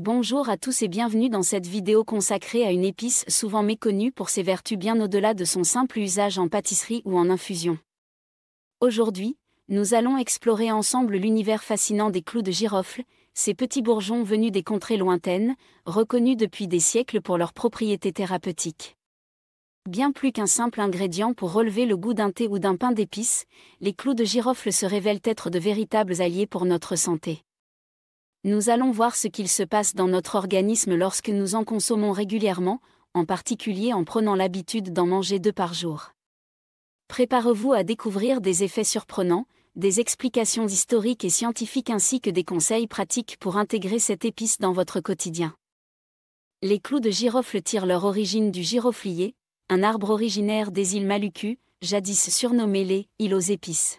Bonjour à tous et bienvenue dans cette vidéo consacrée à une épice souvent méconnue pour ses vertus bien au-delà de son simple usage en pâtisserie ou en infusion. Aujourd'hui, nous allons explorer ensemble l'univers fascinant des clous de girofle, ces petits bourgeons venus des contrées lointaines, reconnus depuis des siècles pour leurs propriétés thérapeutiques. Bien plus qu'un simple ingrédient pour relever le goût d'un thé ou d'un pain d'épices, les clous de girofle se révèlent être de véritables alliés pour notre santé. Nous allons voir ce qu'il se passe dans notre organisme lorsque nous en consommons régulièrement, en particulier en prenant l'habitude d'en manger 2 par jour. Préparez-vous à découvrir des effets surprenants, des explications historiques et scientifiques ainsi que des conseils pratiques pour intégrer cette épice dans votre quotidien. Les clous de girofle tirent leur origine du giroflier, un arbre originaire des îles Maluku, jadis surnommé les « îles aux épices ».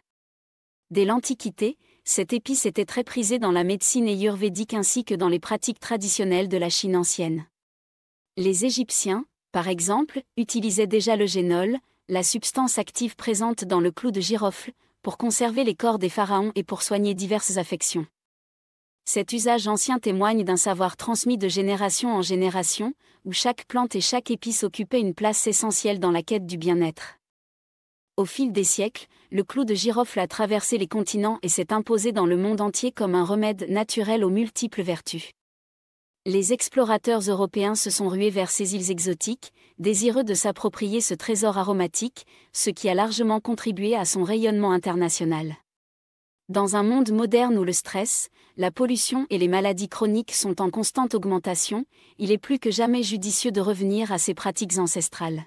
Dès l'Antiquité, cette épice était très prisée dans la médecine ayurvédique ainsi que dans les pratiques traditionnelles de la Chine ancienne. Les Égyptiens, par exemple, utilisaient déjà le génol, la substance active présente dans le clou de girofle, pour conserver les corps des pharaons et pour soigner diverses affections. Cet usage ancien témoigne d'un savoir transmis de génération en génération, où chaque plante et chaque épice occupaient une place essentielle dans la quête du bien-être. Au fil des siècles, le clou de girofle a traversé les continents et s'est imposé dans le monde entier comme un remède naturel aux multiples vertus. Les explorateurs européens se sont rués vers ces îles exotiques, désireux de s'approprier ce trésor aromatique, ce qui a largement contribué à son rayonnement international. Dans un monde moderne où le stress, la pollution et les maladies chroniques sont en constante augmentation, il est plus que jamais judicieux de revenir à ces pratiques ancestrales.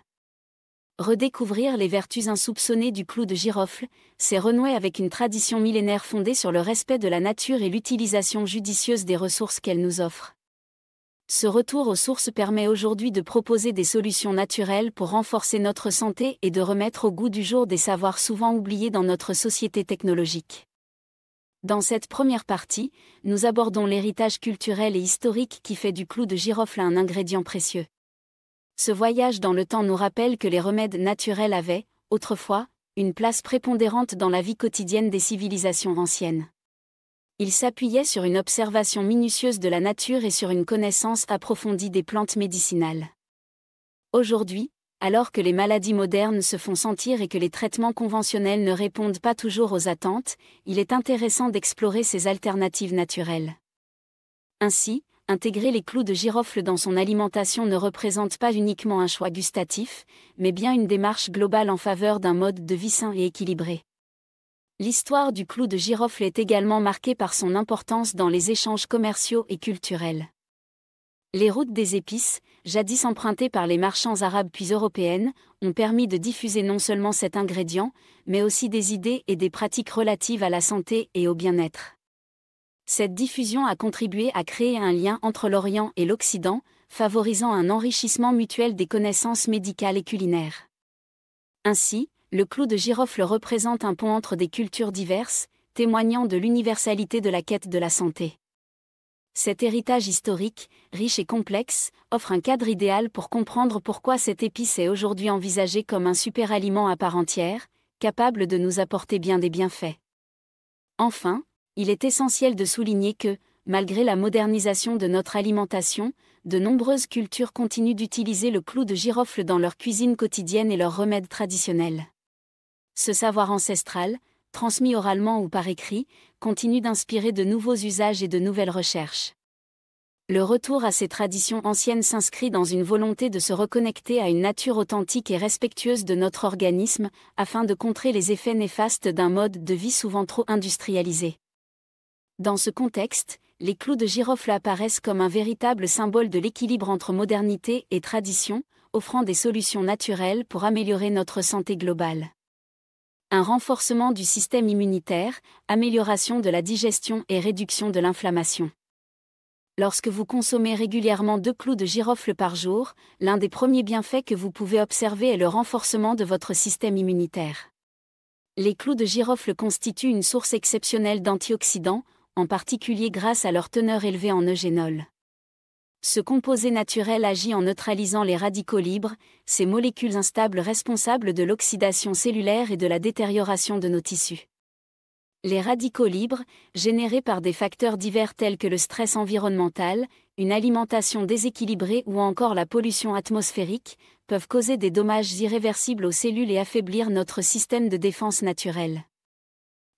Redécouvrir les vertus insoupçonnées du clou de girofle, c'est renouer avec une tradition millénaire fondée sur le respect de la nature et l'utilisation judicieuse des ressources qu'elle nous offre. Ce retour aux sources permet aujourd'hui de proposer des solutions naturelles pour renforcer notre santé et de remettre au goût du jour des savoirs souvent oubliés dans notre société technologique. Dans cette première partie, nous abordons l'héritage culturel et historique qui fait du clou de girofle un ingrédient précieux. Ce voyage dans le temps nous rappelle que les remèdes naturels avaient, autrefois, une place prépondérante dans la vie quotidienne des civilisations anciennes. Ils s'appuyaient sur une observation minutieuse de la nature et sur une connaissance approfondie des plantes médicinales. Aujourd'hui, alors que les maladies modernes se font sentir et que les traitements conventionnels ne répondent pas toujours aux attentes, il est intéressant d'explorer ces alternatives naturelles. Ainsi, intégrer les clous de girofle dans son alimentation ne représente pas uniquement un choix gustatif, mais bien une démarche globale en faveur d'un mode de vie sain et équilibré. L'histoire du clou de girofle est également marquée par son importance dans les échanges commerciaux et culturels. Les routes des épices, jadis empruntées par les marchands arabes puis européennes, ont permis de diffuser non seulement cet ingrédient, mais aussi des idées et des pratiques relatives à la santé et au bien-être. Cette diffusion a contribué à créer un lien entre l'Orient et l'Occident, favorisant un enrichissement mutuel des connaissances médicales et culinaires. Ainsi, le clou de girofle représente un pont entre des cultures diverses, témoignant de l'universalité de la quête de la santé. Cet héritage historique, riche et complexe, offre un cadre idéal pour comprendre pourquoi cette épice est aujourd'hui envisagée comme un super-aliment à part entière, capable de nous apporter bien des bienfaits. Enfin, il est essentiel de souligner que, malgré la modernisation de notre alimentation, de nombreuses cultures continuent d'utiliser le clou de girofle dans leur cuisine quotidienne et leurs remèdes traditionnels. Ce savoir ancestral, transmis oralement ou par écrit, continue d'inspirer de nouveaux usages et de nouvelles recherches. Le retour à ces traditions anciennes s'inscrit dans une volonté de se reconnecter à une nature authentique et respectueuse de notre organisme, afin de contrer les effets néfastes d'un mode de vie souvent trop industrialisé. Dans ce contexte, les clous de girofle apparaissent comme un véritable symbole de l'équilibre entre modernité et tradition, offrant des solutions naturelles pour améliorer notre santé globale. Un renforcement du système immunitaire, amélioration de la digestion et réduction de l'inflammation. Lorsque vous consommez régulièrement 2 clous de girofle par jour, l'un des premiers bienfaits que vous pouvez observer est le renforcement de votre système immunitaire. Les clous de girofle constituent une source exceptionnelle d'antioxydants, en particulier grâce à leur teneur élevée en eugénol. Ce composé naturel agit en neutralisant les radicaux libres, ces molécules instables responsables de l'oxydation cellulaire et de la détérioration de nos tissus. Les radicaux libres, générés par des facteurs divers tels que le stress environnemental, une alimentation déséquilibrée ou encore la pollution atmosphérique, peuvent causer des dommages irréversibles aux cellules et affaiblir notre système de défense naturel.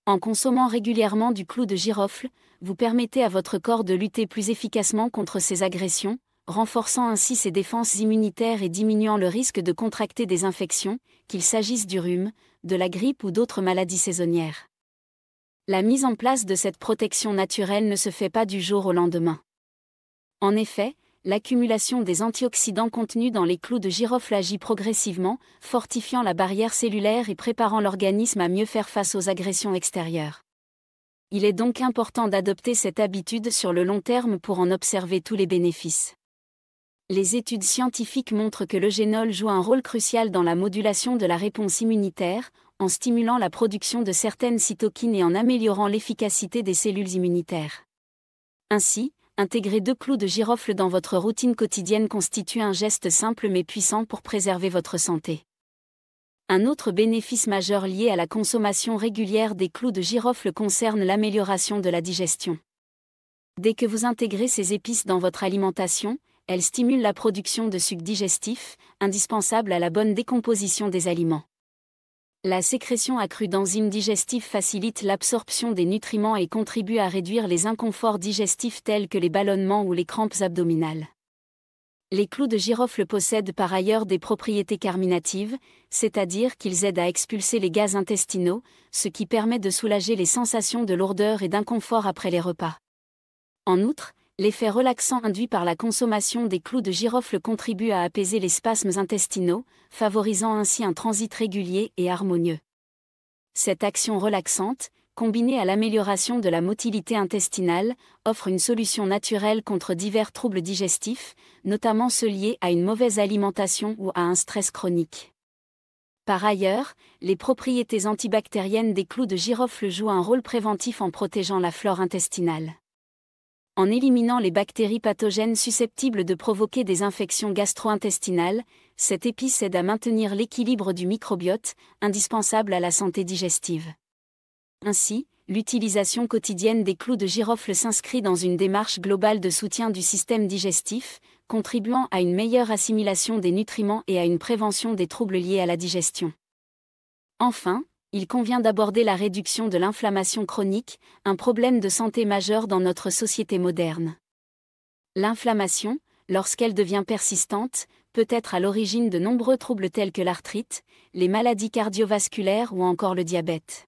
En consommant régulièrement du clou de girofle, vous permettez à votre corps de lutter plus efficacement contre ces agressions, renforçant ainsi ses défenses immunitaires et diminuant le risque de contracter des infections, qu'il s'agisse du rhume, de la grippe ou d'autres maladies saisonnières. La mise en place de cette protection naturelle ne se fait pas du jour au lendemain. En effet, l'accumulation des antioxydants contenus dans les clous de girofle agit progressivement, fortifiant la barrière cellulaire et préparant l'organisme à mieux faire face aux agressions extérieures. Il est donc important d'adopter cette habitude sur le long terme pour en observer tous les bénéfices. Les études scientifiques montrent que l'eugénol joue un rôle crucial dans la modulation de la réponse immunitaire, en stimulant la production de certaines cytokines et en améliorant l'efficacité des cellules immunitaires. Ainsi, intégrer 2 clous de girofle dans votre routine quotidienne constitue un geste simple mais puissant pour préserver votre santé. Un autre bénéfice majeur lié à la consommation régulière des clous de girofle concerne l'amélioration de la digestion. Dès que vous intégrez ces épices dans votre alimentation, elles stimulent la production de sucs digestifs, indispensables à la bonne décomposition des aliments. La sécrétion accrue d'enzymes digestifs facilite l'absorption des nutriments et contribue à réduire les inconforts digestifs tels que les ballonnements ou les crampes abdominales. Les clous de girofle possèdent par ailleurs des propriétés carminatives, c'est-à-dire qu'ils aident à expulser les gaz intestinaux, ce qui permet de soulager les sensations de lourdeur et d'inconfort après les repas. En outre, l'effet relaxant induit par la consommation des clous de girofle contribue à apaiser les spasmes intestinaux, favorisant ainsi un transit régulier et harmonieux. Cette action relaxante, combinée à l'amélioration de la motilité intestinale, offre une solution naturelle contre divers troubles digestifs, notamment ceux liés à une mauvaise alimentation ou à un stress chronique. Par ailleurs, les propriétés antibactériennes des clous de girofle jouent un rôle préventif en protégeant la flore intestinale. En éliminant les bactéries pathogènes susceptibles de provoquer des infections gastro-intestinales, cette épice aide à maintenir l'équilibre du microbiote, indispensable à la santé digestive. Ainsi, l'utilisation quotidienne des clous de girofle s'inscrit dans une démarche globale de soutien du système digestif, contribuant à une meilleure assimilation des nutriments et à une prévention des troubles liés à la digestion. Enfin, il convient d'aborder la réduction de l'inflammation chronique, un problème de santé majeur dans notre société moderne. L'inflammation, lorsqu'elle devient persistante, peut être à l'origine de nombreux troubles tels que l'arthrite, les maladies cardiovasculaires ou encore le diabète.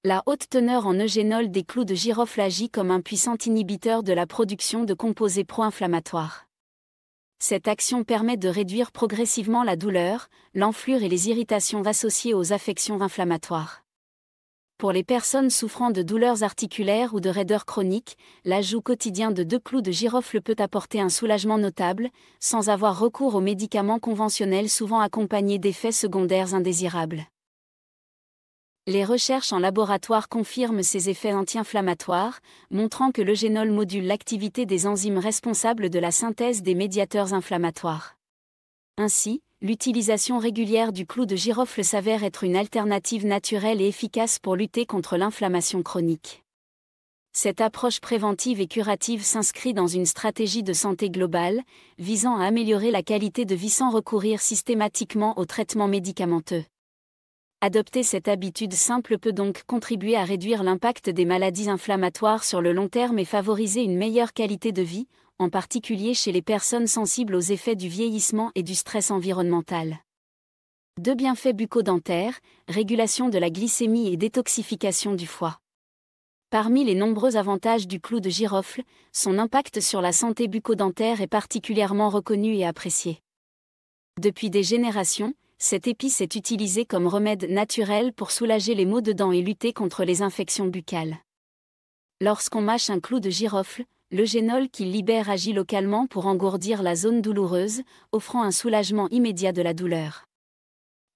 La haute teneur en eugénol des clous de girofle agit comme un puissant inhibiteur de la production de composés pro-inflammatoires. Cette action permet de réduire progressivement la douleur, l'enflure et les irritations associées aux affections inflammatoires. Pour les personnes souffrant de douleurs articulaires ou de raideurs chroniques, l'ajout quotidien de 2 clous de girofle peut apporter un soulagement notable, sans avoir recours aux médicaments conventionnels souvent accompagnés d'effets secondaires indésirables. Les recherches en laboratoire confirment ces effets anti-inflammatoires, montrant que l'eugénol module l'activité des enzymes responsables de la synthèse des médiateurs inflammatoires. Ainsi, l'utilisation régulière du clou de girofle s'avère être une alternative naturelle et efficace pour lutter contre l'inflammation chronique. Cette approche préventive et curative s'inscrit dans une stratégie de santé globale, visant à améliorer la qualité de vie sans recourir systématiquement aux traitements médicamenteux. Adopter cette habitude simple peut donc contribuer à réduire l'impact des maladies inflammatoires sur le long terme et favoriser une meilleure qualité de vie, en particulier chez les personnes sensibles aux effets du vieillissement et du stress environnemental. 2 bienfaits bucco-dentaires, régulation de la glycémie et détoxification du foie. Parmi les nombreux avantages du clou de girofle, son impact sur la santé bucco-dentaire est particulièrement reconnu et apprécié. Depuis des générations, cette épice est utilisée comme remède naturel pour soulager les maux de dents et lutter contre les infections buccales. Lorsqu'on mâche un clou de girofle, l'eugénol qu'il libère agit localement pour engourdir la zone douloureuse, offrant un soulagement immédiat de la douleur.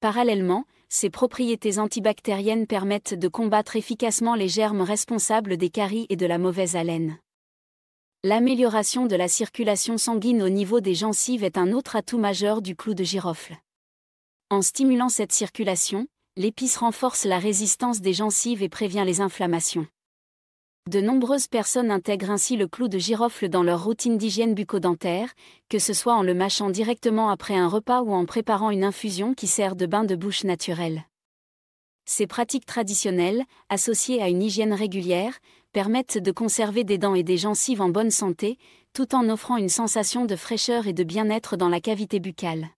Parallèlement, ses propriétés antibactériennes permettent de combattre efficacement les germes responsables des caries et de la mauvaise haleine. L'amélioration de la circulation sanguine au niveau des gencives est un autre atout majeur du clou de girofle. En stimulant cette circulation, l'épice renforce la résistance des gencives et prévient les inflammations. De nombreuses personnes intègrent ainsi le clou de girofle dans leur routine d'hygiène bucco-dentaire, que ce soit en le mâchant directement après un repas ou en préparant une infusion qui sert de bain de bouche naturel. Ces pratiques traditionnelles, associées à une hygiène régulière, permettent de conserver des dents et des gencives en bonne santé, tout en offrant une sensation de fraîcheur et de bien-être dans la cavité buccale.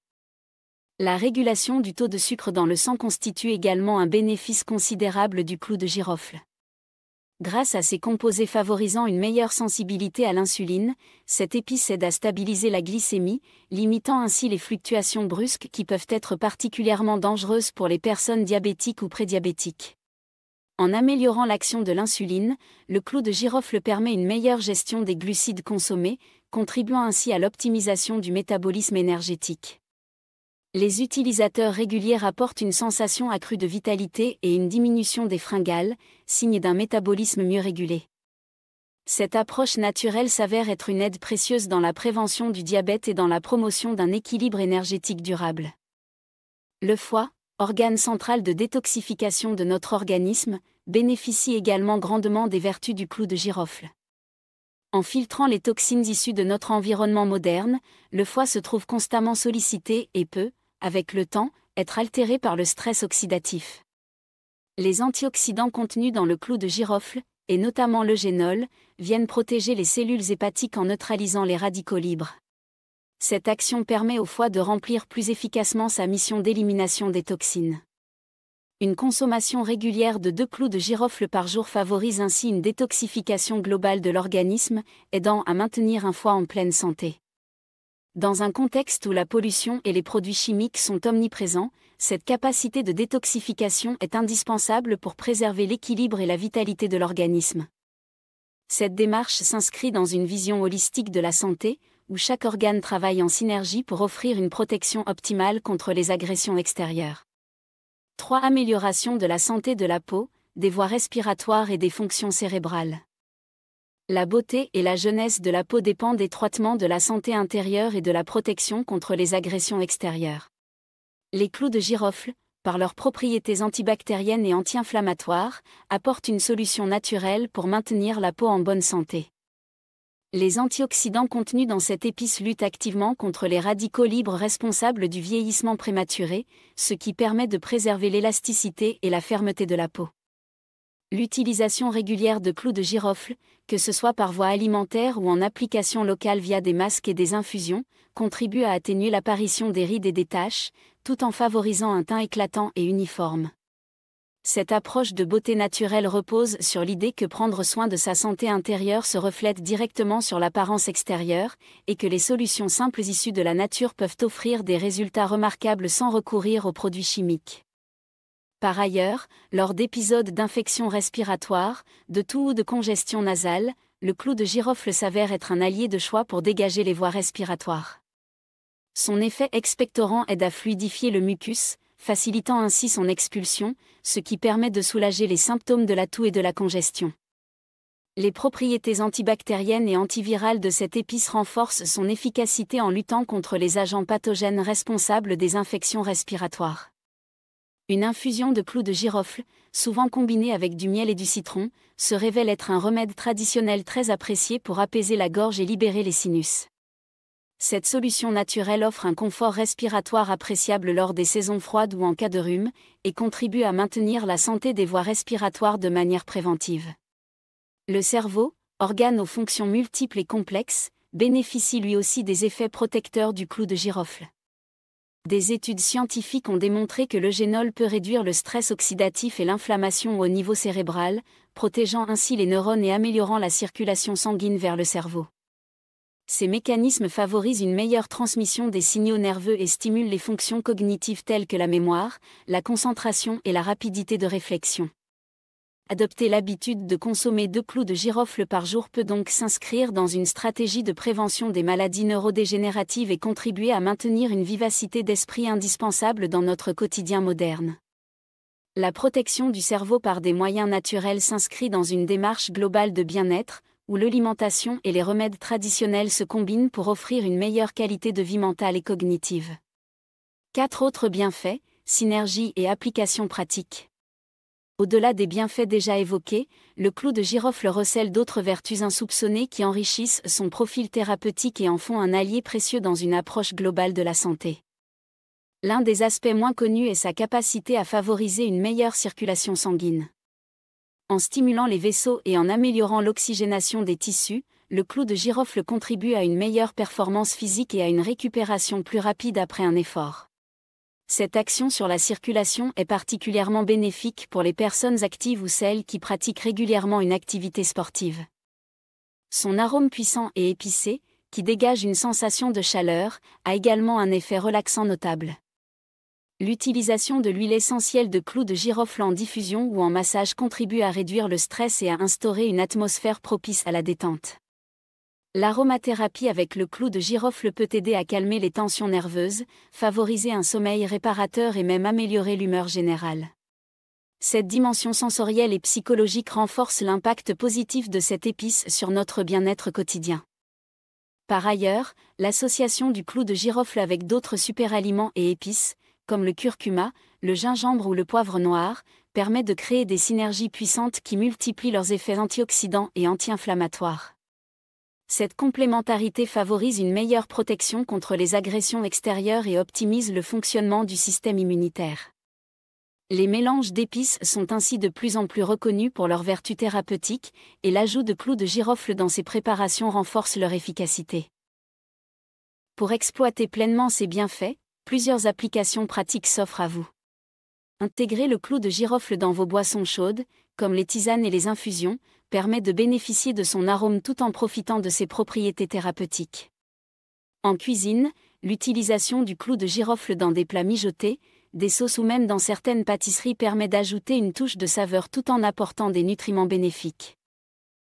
La régulation du taux de sucre dans le sang constitue également un bénéfice considérable du clou de girofle. Grâce à ses composés favorisant une meilleure sensibilité à l'insuline, cette épice aide à stabiliser la glycémie, limitant ainsi les fluctuations brusques qui peuvent être particulièrement dangereuses pour les personnes diabétiques ou prédiabétiques. En améliorant l'action de l'insuline, le clou de girofle permet une meilleure gestion des glucides consommés, contribuant ainsi à l'optimisation du métabolisme énergétique. Les utilisateurs réguliers rapportent une sensation accrue de vitalité et une diminution des fringales, signe d'un métabolisme mieux régulé. Cette approche naturelle s'avère être une aide précieuse dans la prévention du diabète et dans la promotion d'un équilibre énergétique durable. Le foie, organe central de détoxification de notre organisme, bénéficie également grandement des vertus du clou de girofle. En filtrant les toxines issues de notre environnement moderne, le foie se trouve constamment sollicité et peut, avec le temps, être altéré par le stress oxydatif. Les antioxydants contenus dans le clou de girofle, et notamment l'eugénol, viennent protéger les cellules hépatiques en neutralisant les radicaux libres. Cette action permet au foie de remplir plus efficacement sa mission d'élimination des toxines. Une consommation régulière de 2 clous de girofle par jour favorise ainsi une détoxification globale de l'organisme, aidant à maintenir un foie en pleine santé. Dans un contexte où la pollution et les produits chimiques sont omniprésents, cette capacité de détoxification est indispensable pour préserver l'équilibre et la vitalité de l'organisme. Cette démarche s'inscrit dans une vision holistique de la santé, où chaque organe travaille en synergie pour offrir une protection optimale contre les agressions extérieures. 3. Amélioration de la santé de la peau, des voies respiratoires et des fonctions cérébrales. La beauté et la jeunesse de la peau dépendent étroitement de la santé intérieure et de la protection contre les agressions extérieures. Les clous de girofle, par leurs propriétés antibactériennes et anti-inflammatoires, apportent une solution naturelle pour maintenir la peau en bonne santé. Les antioxydants contenus dans cette épice luttent activement contre les radicaux libres responsables du vieillissement prématuré, ce qui permet de préserver l'élasticité et la fermeté de la peau. L'utilisation régulière de clous de girofle, que ce soit par voie alimentaire ou en application locale via des masques et des infusions, contribue à atténuer l'apparition des rides et des taches, tout en favorisant un teint éclatant et uniforme. Cette approche de beauté naturelle repose sur l'idée que prendre soin de sa santé intérieure se reflète directement sur l'apparence extérieure, et que les solutions simples issues de la nature peuvent offrir des résultats remarquables sans recourir aux produits chimiques. Par ailleurs, lors d'épisodes d'infection respiratoire, de toux ou de congestion nasale, le clou de girofle s'avère être un allié de choix pour dégager les voies respiratoires. Son effet expectorant aide à fluidifier le mucus, facilitant ainsi son expulsion, ce qui permet de soulager les symptômes de la toux et de la congestion. Les propriétés antibactériennes et antivirales de cette épice renforcent son efficacité en luttant contre les agents pathogènes responsables des infections respiratoires. Une infusion de clous de girofle, souvent combinée avec du miel et du citron, se révèle être un remède traditionnel très apprécié pour apaiser la gorge et libérer les sinus. Cette solution naturelle offre un confort respiratoire appréciable lors des saisons froides ou en cas de rhume, et contribue à maintenir la santé des voies respiratoires de manière préventive. Le cerveau, organe aux fonctions multiples et complexes, bénéficie lui aussi des effets protecteurs du clou de girofle. Des études scientifiques ont démontré que l'eugénol peut réduire le stress oxydatif et l'inflammation au niveau cérébral, protégeant ainsi les neurones et améliorant la circulation sanguine vers le cerveau. Ces mécanismes favorisent une meilleure transmission des signaux nerveux et stimulent les fonctions cognitives telles que la mémoire, la concentration et la rapidité de réflexion. Adopter l'habitude de consommer 2 clous de girofle par jour peut donc s'inscrire dans une stratégie de prévention des maladies neurodégénératives et contribuer à maintenir une vivacité d'esprit indispensable dans notre quotidien moderne. La protection du cerveau par des moyens naturels s'inscrit dans une démarche globale de bien-être, où l'alimentation et les remèdes traditionnels se combinent pour offrir une meilleure qualité de vie mentale et cognitive. 4 autres bienfaits, synergie et application pratique. Au-delà des bienfaits déjà évoqués, le clou de girofle recèle d'autres vertus insoupçonnées qui enrichissent son profil thérapeutique et en font un allié précieux dans une approche globale de la santé. L'un des aspects moins connus est sa capacité à favoriser une meilleure circulation sanguine. En stimulant les vaisseaux et en améliorant l'oxygénation des tissus, le clou de girofle contribue à une meilleure performance physique et à une récupération plus rapide après un effort. Cette action sur la circulation est particulièrement bénéfique pour les personnes actives ou celles qui pratiquent régulièrement une activité sportive. Son arôme puissant et épicé, qui dégage une sensation de chaleur, a également un effet relaxant notable. L'utilisation de l'huile essentielle de clou de girofle en diffusion ou en massage contribue à réduire le stress et à instaurer une atmosphère propice à la détente. L'aromathérapie avec le clou de girofle peut aider à calmer les tensions nerveuses, favoriser un sommeil réparateur et même améliorer l'humeur générale. Cette dimension sensorielle et psychologique renforce l'impact positif de cette épice sur notre bien-être quotidien. Par ailleurs, l'association du clou de girofle avec d'autres superaliments et épices, comme le curcuma, le gingembre ou le poivre noir, permet de créer des synergies puissantes qui multiplient leurs effets antioxydants et anti-inflammatoires. Cette complémentarité favorise une meilleure protection contre les agressions extérieures et optimise le fonctionnement du système immunitaire. Les mélanges d'épices sont ainsi de plus en plus reconnus pour leurs vertus thérapeutiques, et l'ajout de clous de girofle dans ces préparations renforce leur efficacité. Pour exploiter pleinement ces bienfaits, plusieurs applications pratiques s'offrent à vous. Intégrer le clou de girofle dans vos boissons chaudes, comme les tisanes et les infusions, permet de bénéficier de son arôme tout en profitant de ses propriétés thérapeutiques. En cuisine, l'utilisation du clou de girofle dans des plats mijotés, des sauces ou même dans certaines pâtisseries permet d'ajouter une touche de saveur tout en apportant des nutriments bénéfiques.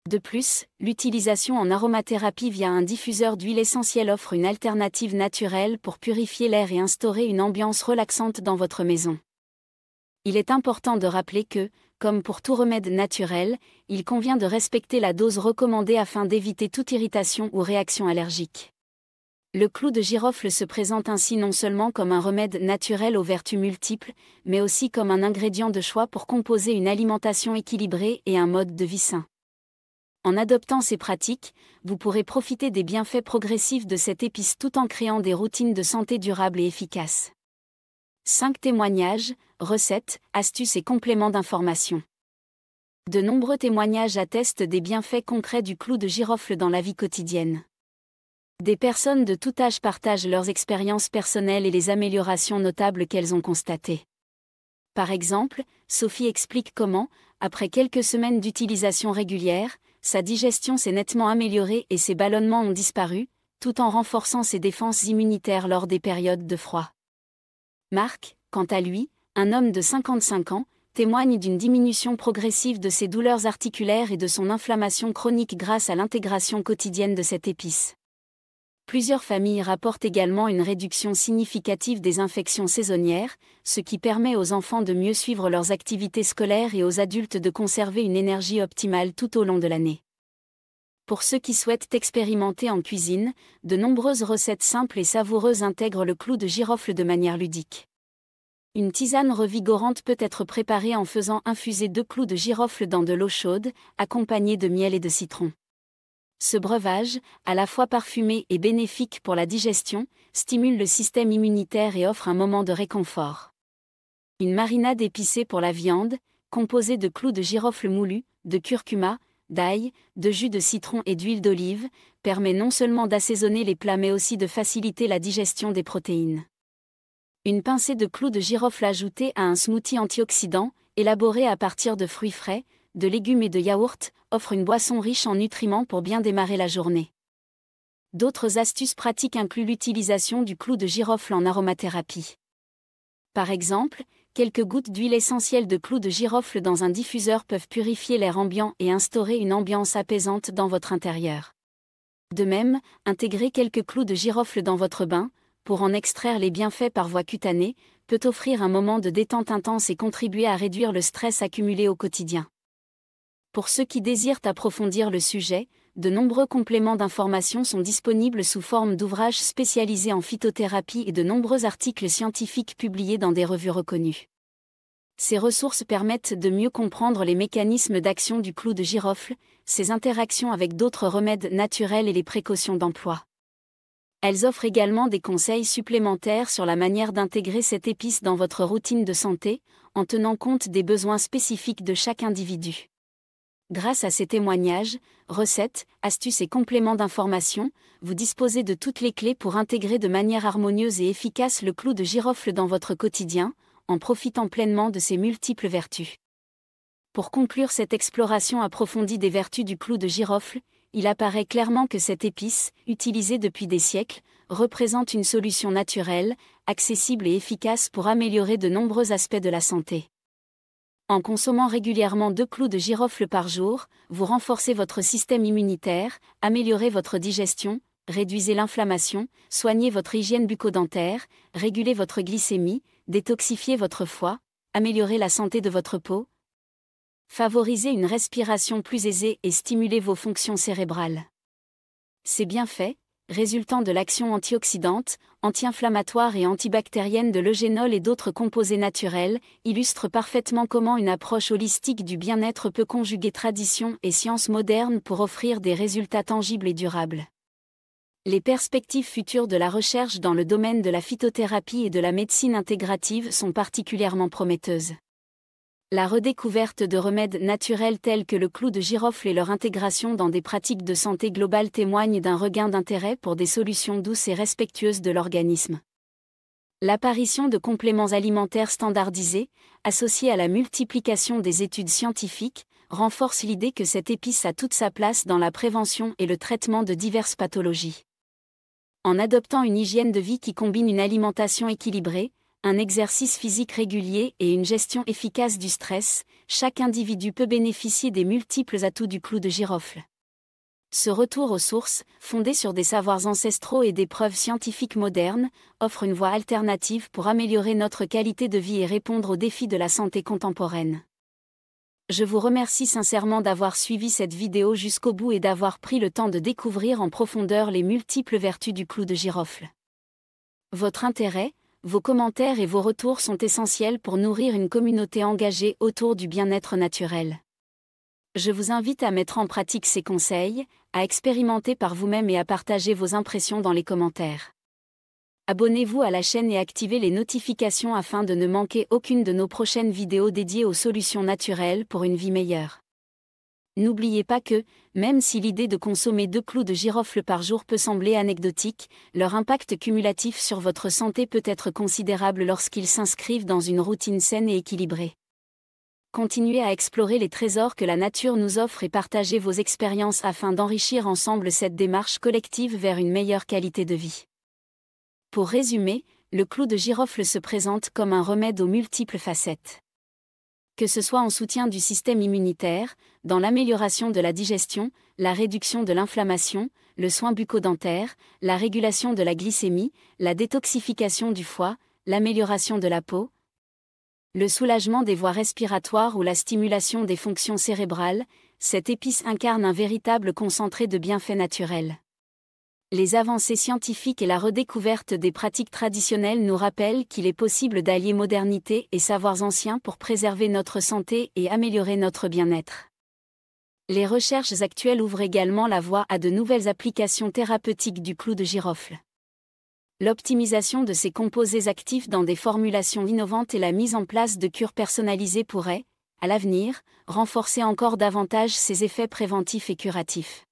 De plus, l'utilisation en aromathérapie via un diffuseur d'huile essentielle offre une alternative naturelle pour purifier l'air et instaurer une ambiance relaxante dans votre maison. Il est important de rappeler que, comme pour tout remède naturel, il convient de respecter la dose recommandée afin d'éviter toute irritation ou réaction allergique. Le clou de girofle se présente ainsi non seulement comme un remède naturel aux vertus multiples, mais aussi comme un ingrédient de choix pour composer une alimentation équilibrée et un mode de vie sain. En adoptant ces pratiques, vous pourrez profiter des bienfaits progressifs de cette épice tout en créant des routines de santé durables et efficaces. 5 témoignages, recettes, astuces et compléments d'information. De nombreux témoignages attestent des bienfaits concrets du clou de girofle dans la vie quotidienne. Des personnes de tout âge partagent leurs expériences personnelles et les améliorations notables qu'elles ont constatées. Par exemple, Sophie explique comment, après quelques semaines d'utilisation régulière, sa digestion s'est nettement améliorée et ses ballonnements ont disparu, tout en renforçant ses défenses immunitaires lors des périodes de froid. Marc, quant à lui, un homme de 55 ans, témoigne d'une diminution progressive de ses douleurs articulaires et de son inflammation chronique grâce à l'intégration quotidienne de cette épice. Plusieurs familles rapportent également une réduction significative des infections saisonnières, ce qui permet aux enfants de mieux suivre leurs activités scolaires et aux adultes de conserver une énergie optimale tout au long de l'année. Pour ceux qui souhaitent expérimenter en cuisine, de nombreuses recettes simples et savoureuses intègrent le clou de girofle de manière ludique. Une tisane revigorante peut être préparée en faisant infuser 2 clous de girofle dans de l'eau chaude, accompagnée de miel et de citron. Ce breuvage, à la fois parfumé et bénéfique pour la digestion, stimule le système immunitaire et offre un moment de réconfort. Une marinade épicée pour la viande, composée de clous de girofle moulus, de curcuma, d'ail, de jus de citron et d'huile d'olive, permet non seulement d'assaisonner les plats mais aussi de faciliter la digestion des protéines. Une pincée de clous de girofle ajoutée à un smoothie antioxydant, élaboré à partir de fruits frais, de légumes et de yaourts, offre une boisson riche en nutriments pour bien démarrer la journée. D'autres astuces pratiques incluent l'utilisation du clou de girofle en aromathérapie. Par exemple, quelques gouttes d'huile essentielle de clou de girofle dans un diffuseur peuvent purifier l'air ambiant et instaurer une ambiance apaisante dans votre intérieur. De même, intégrer quelques clous de girofle dans votre bain, pour en extraire les bienfaits par voie cutanée, peut offrir un moment de détente intense et contribuer à réduire le stress accumulé au quotidien. Pour ceux qui désirent approfondir le sujet, de nombreux compléments d'information sont disponibles sous forme d'ouvrages spécialisés en phytothérapie et de nombreux articles scientifiques publiés dans des revues reconnues. Ces ressources permettent de mieux comprendre les mécanismes d'action du clou de girofle, ses interactions avec d'autres remèdes naturels et les précautions d'emploi. Elles offrent également des conseils supplémentaires sur la manière d'intégrer cette épice dans votre routine de santé, en tenant compte des besoins spécifiques de chaque individu. Grâce à ces témoignages, recettes, astuces et compléments d'information, vous disposez de toutes les clés pour intégrer de manière harmonieuse et efficace le clou de girofle dans votre quotidien, en profitant pleinement de ses multiples vertus. Pour conclure cette exploration approfondie des vertus du clou de girofle, il apparaît clairement que cette épice, utilisée depuis des siècles, représente une solution naturelle, accessible et efficace pour améliorer de nombreux aspects de la santé. En consommant régulièrement 2 clous de girofle par jour, vous renforcez votre système immunitaire, améliorez votre digestion, réduisez l'inflammation, soignez votre hygiène bucco-dentaire, régulez votre glycémie, détoxifiez votre foie, améliorez la santé de votre peau, favorisez une respiration plus aisée et stimulez vos fonctions cérébrales. Ces bienfaits, résultant de l'action antioxydante, anti-inflammatoire et antibactérienne de l'eugénol et d'autres composés naturels, illustrent parfaitement comment une approche holistique du bien-être peut conjuguer tradition et science moderne pour offrir des résultats tangibles et durables. Les perspectives futures de la recherche dans le domaine de la phytothérapie et de la médecine intégrative sont particulièrement prometteuses. La redécouverte de remèdes naturels tels que le clou de girofle et leur intégration dans des pratiques de santé globale témoignent d'un regain d'intérêt pour des solutions douces et respectueuses de l'organisme. L'apparition de compléments alimentaires standardisés, associés à la multiplication des études scientifiques, renforce l'idée que cette épice a toute sa place dans la prévention et le traitement de diverses pathologies. En adoptant une hygiène de vie qui combine une alimentation équilibrée, un exercice physique régulier et une gestion efficace du stress, chaque individu peut bénéficier des multiples atouts du clou de girofle. Ce retour aux sources, fondé sur des savoirs ancestraux et des preuves scientifiques modernes, offre une voie alternative pour améliorer notre qualité de vie et répondre aux défis de la santé contemporaine. Je vous remercie sincèrement d'avoir suivi cette vidéo jusqu'au bout et d'avoir pris le temps de découvrir en profondeur les multiples vertus du clou de girofle. Votre intérêt, vos commentaires et vos retours sont essentiels pour nourrir une communauté engagée autour du bien-être naturel. Je vous invite à mettre en pratique ces conseils, à expérimenter par vous-même et à partager vos impressions dans les commentaires. Abonnez-vous à la chaîne et activez les notifications afin de ne manquer aucune de nos prochaines vidéos dédiées aux solutions naturelles pour une vie meilleure. N'oubliez pas que, même si l'idée de consommer 2 clous de girofle par jour peut sembler anecdotique, leur impact cumulatif sur votre santé peut être considérable lorsqu'ils s'inscrivent dans une routine saine et équilibrée. Continuez à explorer les trésors que la nature nous offre et partagez vos expériences afin d'enrichir ensemble cette démarche collective vers une meilleure qualité de vie. Pour résumer, le clou de girofle se présente comme un remède aux multiples facettes. Que ce soit en soutien du système immunitaire, dans l'amélioration de la digestion, la réduction de l'inflammation, le soin bucco-dentaire, la régulation de la glycémie, la détoxification du foie, l'amélioration de la peau, le soulagement des voies respiratoires ou la stimulation des fonctions cérébrales, cette épice incarne un véritable concentré de bienfaits naturels. Les avancées scientifiques et la redécouverte des pratiques traditionnelles nous rappellent qu'il est possible d'allier modernité et savoirs anciens pour préserver notre santé et améliorer notre bien-être. Les recherches actuelles ouvrent également la voie à de nouvelles applications thérapeutiques du clou de girofle. L'optimisation de ces composés actifs dans des formulations innovantes et la mise en place de cures personnalisées pourraient, à l'avenir, renforcer encore davantage ses effets préventifs et curatifs.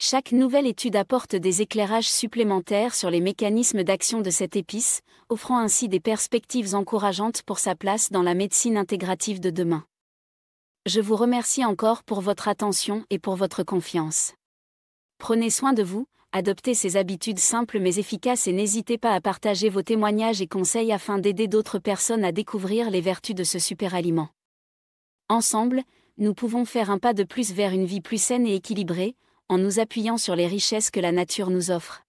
Chaque nouvelle étude apporte des éclairages supplémentaires sur les mécanismes d'action de cette épice, offrant ainsi des perspectives encourageantes pour sa place dans la médecine intégrative de demain. Je vous remercie encore pour votre attention et pour votre confiance. Prenez soin de vous, adoptez ces habitudes simples mais efficaces et n'hésitez pas à partager vos témoignages et conseils afin d'aider d'autres personnes à découvrir les vertus de ce super aliment. Ensemble, nous pouvons faire un pas de plus vers une vie plus saine et équilibrée, en nous appuyant sur les richesses que la nature nous offre.